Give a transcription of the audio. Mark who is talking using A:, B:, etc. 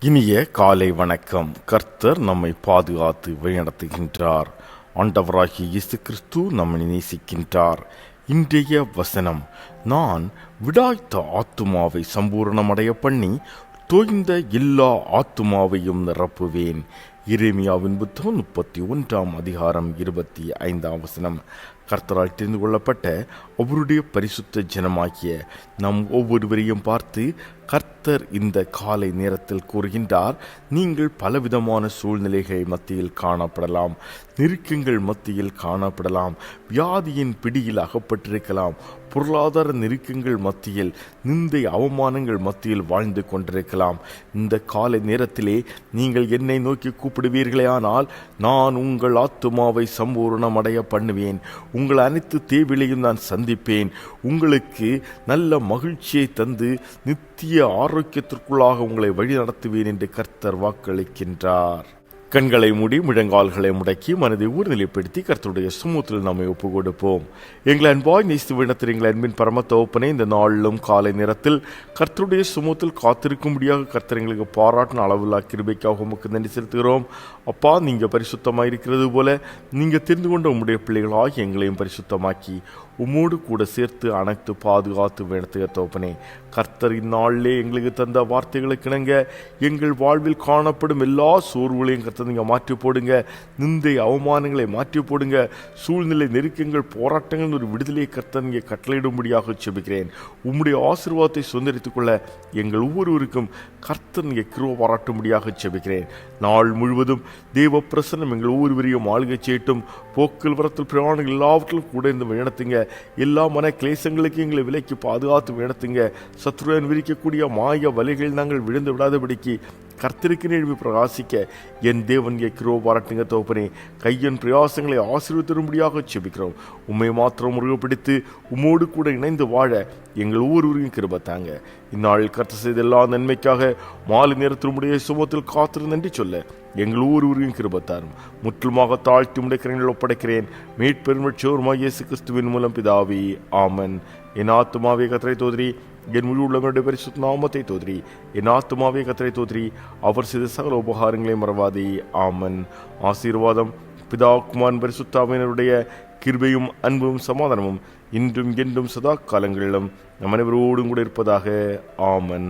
A: இனிய காலை வணக்கம். கர்த்தர் நம்மை பாதுகாத்து வழிநடத்துகின்றார். ஆண்டவராகிய இயேசு கிறிஸ்து நம்மை நேசிக்கின்றார். இன்றைய வசனம்: நான் விடாய்த்த ஆத்துமாவை சம்பூரணமடைய பண்ணி தோய்ந்த எல்லா ஆத்துமாவையும் நிரப்புவேன். எரேமியாவின் புத்தகம் 31 கர்த்தரால் தெரிந்து கொள்ளப்பட்ட அவருடைய பரிசுத்த ஜனமாகிய நம் ஒவ்வொருவரையும் பார்த்து கர்த்தர் இந்த காலை நேரத்தில் கூறுகின்றார், நீங்கள் பலவிதமான சூழ்நிலைகள் மத்தியில் காணப்படலாம், நெருக்கங்கள் மத்தியில் காணப்படலாம், வியாதியின் பிடியில் அகப்பட்டிருக்கலாம், பொருளாதார நெருக்கங்கள் மத்தியில், நிந்தை அவமானங்கள் மத்தியில் வாழ்ந்து கொண்டிருக்கலாம். இந்த காலை நேரத்திலே நீங்கள் என்னை நோக்கி கூப்பிடுவீர்களே ஆனால் நான் உங்கள் ஆத்துமாவை சம்பூர்ணமடைய பண்ணுவேன். உங்கள் அனைத்து தேவைகளையும் நான் சந்திப்பேன். உங்களுக்கு நல்ல மகிழ்ச்சியை தந்து நித்திய ஆரோக்கியத்திற்குள்ளாக உங்களை வழி நடத்துவேன் என்று கர்த்தர் வாக்களிக்கின்றார். கண்களை மூடி முழங்கால்களை முடக்கி மனதை ஊர்நிலைப்படுத்தி கர்த்தருடைய சமூகத்தில் நம்மை ஒப்புக் கொடுப்போம். எங்கள் அன்பாய் நேசித்து விண்ணத்தில் எங்கள் அன்பின் பரம தகப்பனே, இந்த நாளிலும் காலை நேரத்தில் கர்த்தருடைய சமூகத்தில் காத்திருக்கும்படியாக கர்த்தர் எங்களுக்கு பாராட்டின அளவில்லா கிருபைக்காக உமக்கு நன்றி செலுத்துகிறோம். அப்பா, நீங்கள் பரிசுத்தமாக இருக்கிறது போல நீங்கள் தெரிந்து கொண்ட உம்முடைய பிள்ளைகளாகி எங்களையும் பரிசுத்தமாக்கி உம்மோடு கூட சேர்த்து அனைத்து பாதுகாத்து நடத்துக தகப்பனே. கர்த்தர் இந்நாளிலே எங்களுக்கு தந்த வார்த்தைகளுக்கு இணங்க எங்கள் வாழ்வில் காணப்படும் எல்லா சோர்வுகளையும் கர்த்தர் நீங்கள் மாற்றி போடுங்க. நிந்தை அவமானங்களை மாற்றி போடுங்க. சூழ்நிலை நெருக்கங்கள் போராட்டங்கள் ஒரு விடுதலையை கர்த்தர் நீங்கள் கட்டளையிடும்படியாக செபிக்கிறேன். உம்முடைய ஆசீர்வாதத்தை சுதந்திரித்துக் கொள்ள எங்கள் ஒவ்வொருவருக்கும் கர்த்தர் நீங்கள் கிருபை பாராட்டும்படியாக செபிக்கிறேன். நாள் முழுவதும் தேவ பிரசன்னம் எங்கள் ஒவ்வொருவரையும் ஆளுகை செய்யட்டும். போக்கில் வரத்தில் பிரயாணங்கள் எல்லாவற்றிலும் கூட இருந்து நடத்துங்க. எல்லா மன கிளேசங்களுக்கு எங்களை விலைக்கு பாதுகாத்து நடத்துங்க. சத்ருடன் விரிக்கக்கூடிய மாய வலைகளில் நாங்கள் விழுந்து விடாதபடிக்கு கர்த்தருக்கு நிழவி பிரகாசிக்க என் தேவன் கிருபை பாராட்டுங்க தகப்பனே. கையின் பிரயாசங்களை ஆசீர்வதிக்கும்படியாக செபிக்கிறோம். உம்மை மாத்திரம் முருகப்பிடித்து உம்மோடு கூட இணைந்து வாழ எங்கள் ஒவ்வொருவரையும் கிருபை தாங்க. இந்நாளில் கர்த்தர் செய்த எல்லா நன்மைக்காக மாலை நேரத்தில் உம்முடைய சுமத்தில் காத்திருந்து நன்றி சொல்ல எங்கள் ஒவ்வொருவரையும் கிருபை தாரும். முற்றிலுமாக தாழ்த்தி உம்முடைய கரங்களில் ஒப்படைக்கிறேன். மீட்பெருமச்சோருமாய் இயேசு கிறிஸ்துவின் மூலம் பிதாவே, ஆமன். என் ஆத்துமாவே கர்த்தரை தோத்ரி, என் முழு உள்ளவனுடைய பரிசுத்த நாமத்தை தோத்ரி. என் ஆத்துமாவே கர்த்தரை தோத்ரி, அவர் செய்த சகல உபகாரங்களை மறவாதே. ஆமன். ஆசீர்வாதம் பிதா குமாரன் பரிசுத்தாவினருடைய கிருபையும் அன்பும் சமாதானமும் இன்றும் என்றும் சதா காலங்களிலும் நம் அனைவரோடும் கூட இருப்பதாக. ஆமன்.